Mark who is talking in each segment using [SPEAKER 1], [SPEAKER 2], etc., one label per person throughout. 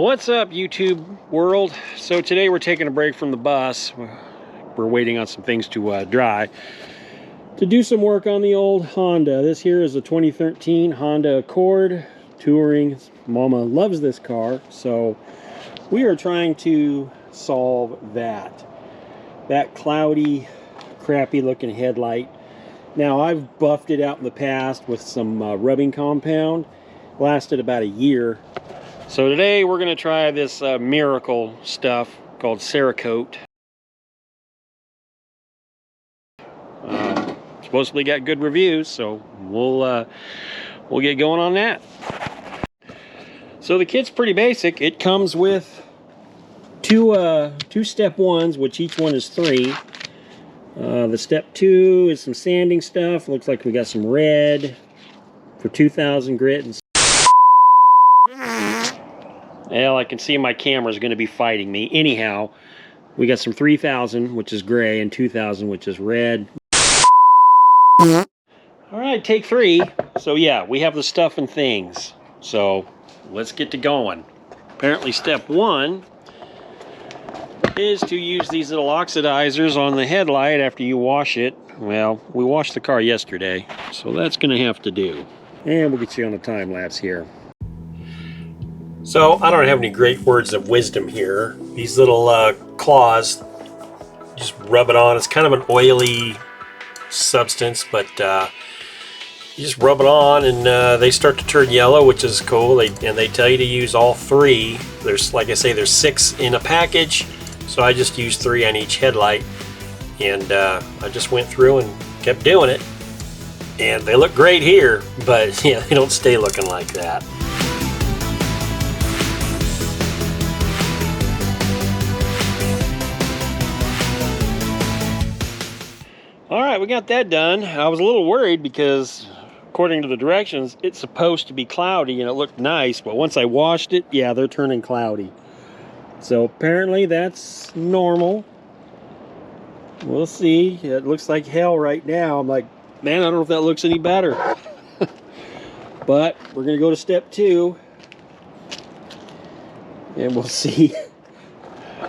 [SPEAKER 1] What's up, YouTube world? So today we're taking a break from the bus. We're waiting on some things to dry to do some work on the old Honda. This here is a 2013 Honda Accord Touring. Mama loves this car, so we are trying to solve that cloudy, crappy looking headlight. Now, I've buffed it out in the past with some rubbing compound. Lasted about a year. So today we're going to try this miracle stuff called Cerakote. Supposedly got good reviews, so we'll get going on that. So the kit's pretty basic. It comes with two step ones, which each one is 3. The step 2 is some sanding stuff. Looks like we got some red for 2000 grit and well, I can see my camera's going to be fighting me. Anyhow, we got some 3000, which is gray, and 2000, which is red. All right, take 3. So yeah, we have the stuff and things. So let's get to going. Apparently step 1 is to use these little oxidizers on the headlight after you wash it. Well, we washed the car yesterday, so that's going to have to do. And we'll get you on a time lapse here. So, I don't have any great words of wisdom here. These little claws, just rub it on. It's kind of an oily substance, but you just rub it on and they start to turn yellow, which is cool. And they tell you to use all 3. There's, like I say, there's 6 in a package, so I just used 3 on each headlight. And I just went through and kept doing it. And they look great here, but yeah, they don't stay looking like that. All right, we got that done. I was a little worried because, according to the directions, it's supposed to be cloudy and it looked nice, but once I washed it, yeah, they're turning cloudy. So apparently that's normal. We'll see. It looks like hell right now. I'm like, man, I don't know if that looks any better. But we're gonna go to step 2 and we'll see,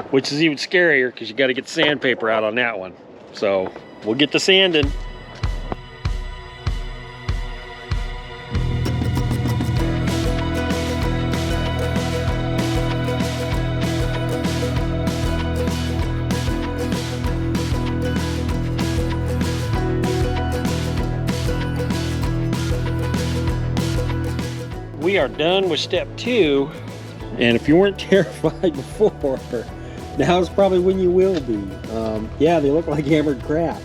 [SPEAKER 1] which is even scarier because you got to get sandpaper out on that one. So we'll get to sanding. We are done with step 2, and if you weren't terrified before, now is probably when you will be. Yeah, they look like hammered crap.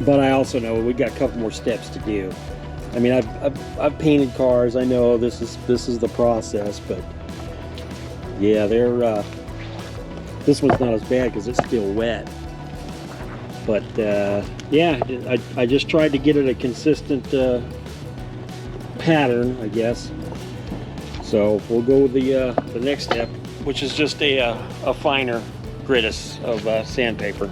[SPEAKER 1] But I also know we got a couple more steps to do. I mean, I've painted cars. I know this is the process, but yeah, this one's not as bad because it's still wet. But yeah, I just tried to get it a consistent pattern, I guess. So we'll go with the next step, which is just a finer grittus of sandpaper.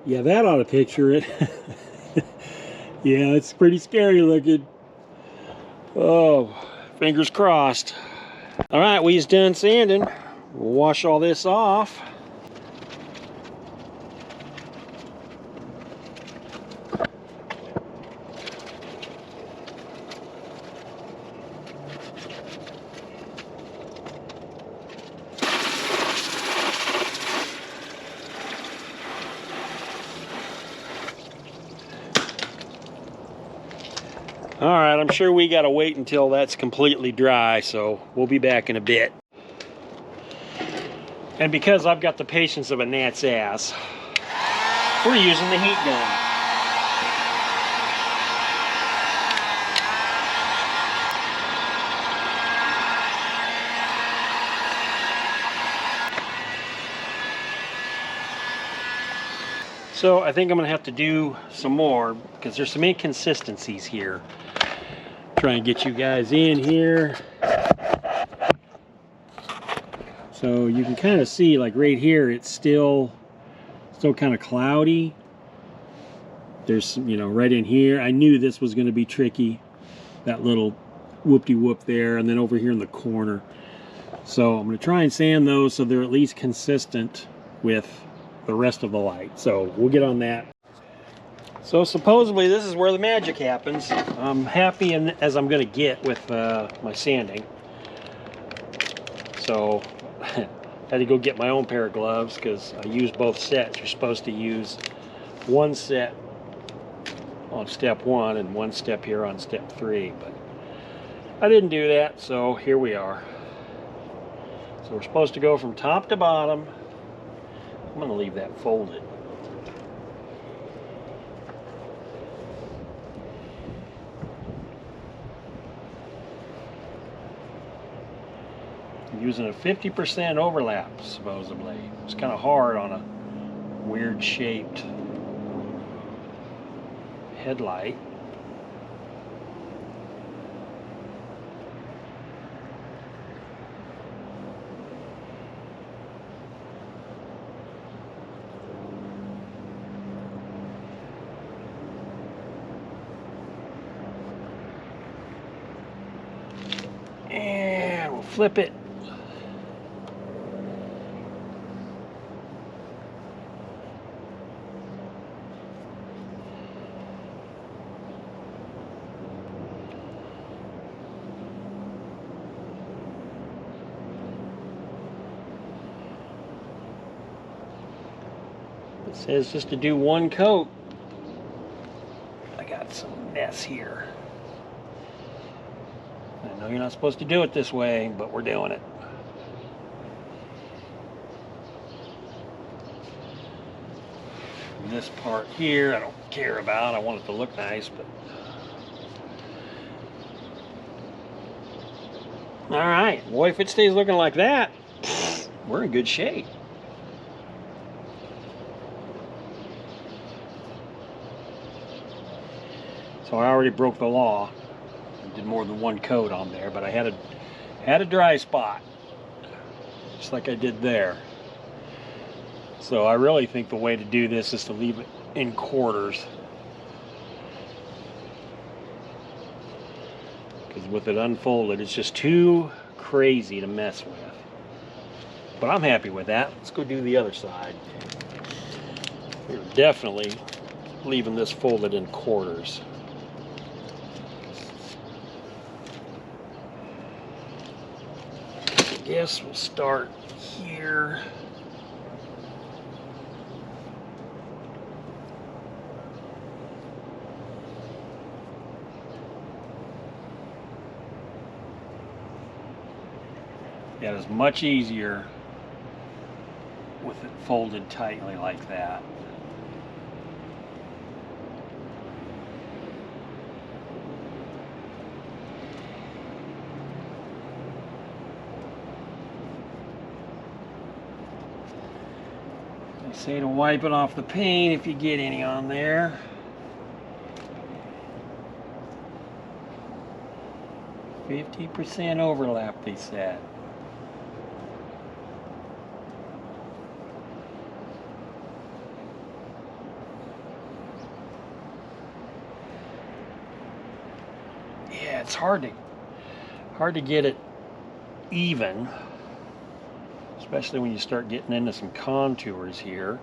[SPEAKER 1] Yeah, that ought to picture it. Yeah, it's pretty scary looking. Oh, fingers crossed. All right, we's done sanding. We'll wash all this off. All right, I'm sure we gotta wait until that's completely dry, so we'll be back in a bit. And because I've got the patience of a gnat's ass, we're using the heat gun. So I think I'm gonna have to do some more because there's some inconsistencies here. Try and get you guys in here. So you can kind of see, like right here, it's still still kind of cloudy. There's some, you know, right in here. I knew this was going to be tricky. That little whoop-de-whoop there, and then over here in the corner. So I'm going to try and sand those so they're at least consistent with the rest of the light. So we'll get on that. So supposedly this is where the magic happens. I'm happy as I'm going to get with my sanding. So I had to go get my own pair of gloves because I used both sets. You're supposed to use one set on step 1 and one step here on step 3, but I didn't do that, so here we are. So we're supposed to go from top to bottom. I'm going to leave that folded. I'm using a 50% overlap, supposedly. It's kind of hard on a weird shaped headlight. And we'll flip it. It says just to do one coat. I got some mess here. I know you're not supposed to do it this way, but we're doing it. This part here I don't care about. I want it to look nice, but all right, boy, if it stays looking like that, we're in good shape. So I already broke the law. I did more than one coat on there, but I had a dry spot, just like I did there. So I really think the way to do this is to leave it in quarters, because with it unfolded, it's just too crazy to mess with. But I'm happy with that. Let's go do the other side. We're definitely leaving this folded in quarters. I guess we'll start here. That is much easier with it folded tightly like that. They say to wipe it off the paint if you get any on there. %50 overlap, they said. Yeah, it's hard to get it even, especially when you start getting into some contours here.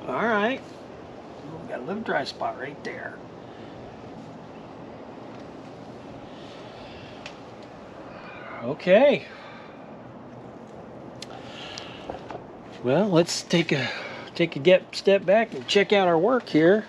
[SPEAKER 1] All right, we've got a little dry spot right there. Okay. Well, let's take a step back and check out our work here.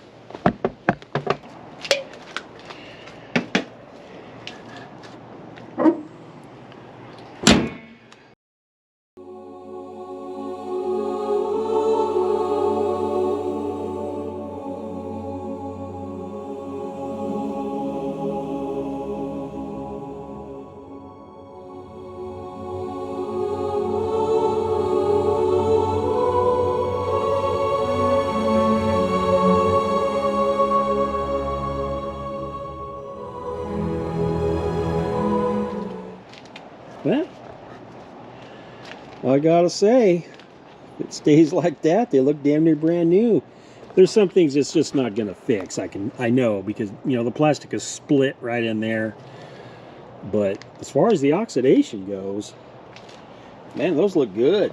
[SPEAKER 1] I gotta say, if it stays like that, they look damn near brand new. There's some things it's just not gonna fix. I know, because you know the plastic is split right in there. But as far as the oxidation goes, man, those look good.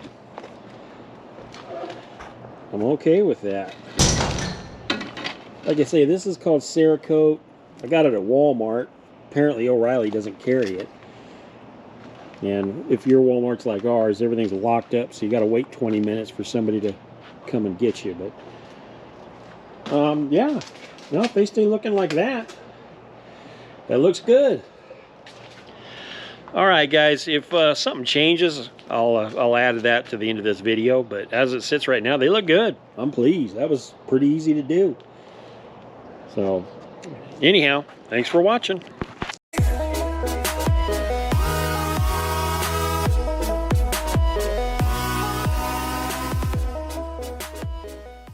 [SPEAKER 1] I'm okay with that. Like I say, this is called Cerakote. I got it at Walmart. Apparently O'Reilly doesn't carry it. And if your Walmart's like ours, everything's locked up, so you got to wait 20 minutes for somebody to come and get you. But yeah, no, if they stay looking like that, that looks good. All right, guys, if something changes, I'll add that to the end of this video. But as it sits right now, they look good. I'm pleased. That was pretty easy to do. So anyhow, thanks for watching.